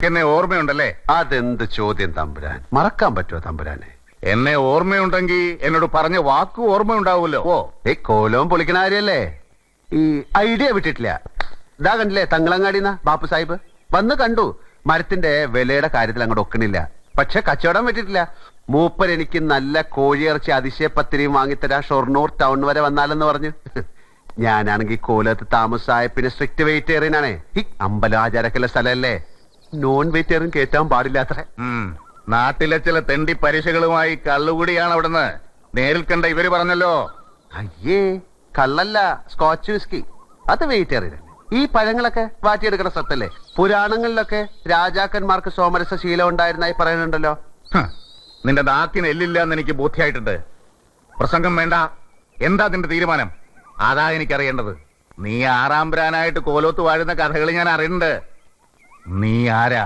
എന്നെ ഓർമ്മയുണ്ടല്ലേ? അതെന്ത് ചോദ്യം തമ്പുരാൻ, മറക്കാൻ പറ്റുമോ തമ്പുരാനെ? എന്നെ ഓർമ്മയുണ്ടെങ്കിൽ എന്നോട് പറഞ്ഞ വാക്ക് ഓർമ്മയുണ്ടാവുമല്ലോ. കോലവും പൊളിക്കണ കാര്യല്ലേ? ഈ ഐഡിയ വിട്ടിട്ടില്ല. ഇതാ കണ്ടില്ലേ തങ്ങളങ്ങാടിന്ന ബാപ്പു സാഹിബ് വന്ന് കണ്ടു. മരത്തിന്റെ വിലയുടെ കാര്യത്തിൽ അങ്ങോട്ട് ഒക്കണില്ല. പക്ഷെ കച്ചവടം പറ്റിട്ടില്ല. മൂപ്പർ എനിക്ക് നല്ല കോഴിയിറച്ചി അതിശയപ്പത്തിരിയും വാങ്ങിത്തരാ ഷൊർണൂർ ടൗൺ വരെ വന്നാലെന്ന് പറഞ്ഞു. ഞാനാണെങ്കിൽ കോലത്ത് താമസമായ പിന്നെ സ്ട്രിക്റ്റ് വെജിറ്റേറിയൻ ആണേ. ഈ അമ്പലാചാരക്കുള്ള സ്ഥലമല്ലേ, നോൺ വെജിറ്റേറിയൻ കേറ്റാൻ പാടില്ല അത്ര. നാട്ടിലെ ചില തെണ്ടി പരീക്ഷകളുമായി കള്ളുകൂടിയാണ് അവിടുന്ന് നേരിൽ കണ്ട ഇവര് പറഞ്ഞല്ലോ. അയ്യേ, കള്ളല്ല, സ്കോച്ച് വിസ്കി. അത് വെജിറ്റേറിയൻ. ഈ പഴങ്ങളൊക്കെ വാറ്റിയെടുക്കുന്ന സത്തല്ലേ? പുരാണങ്ങളിലൊക്കെ രാജാക്കന്മാർക്ക് സോമരസ ശീലം ഉണ്ടായിരുന്നായി പറയുന്നുണ്ടല്ലോ. നിന്റെ നാക്കിന് എല്ലില്ല എന്ന് എനിക്ക് ബോധ്യമായിട്ടുണ്ട്. പ്രസംഗം വേണ്ട. എന്താ നിന്റെ തീരുമാനം? അതാ എനിക്കറിയേണ്ടത്. നീ ആറാം ബ്രാനായിട്ട് കോലോത്ത് വാഴുന്ന കഥകൾ ഞാൻ അറിയുന്നുണ്ട്. നീ ആരാ?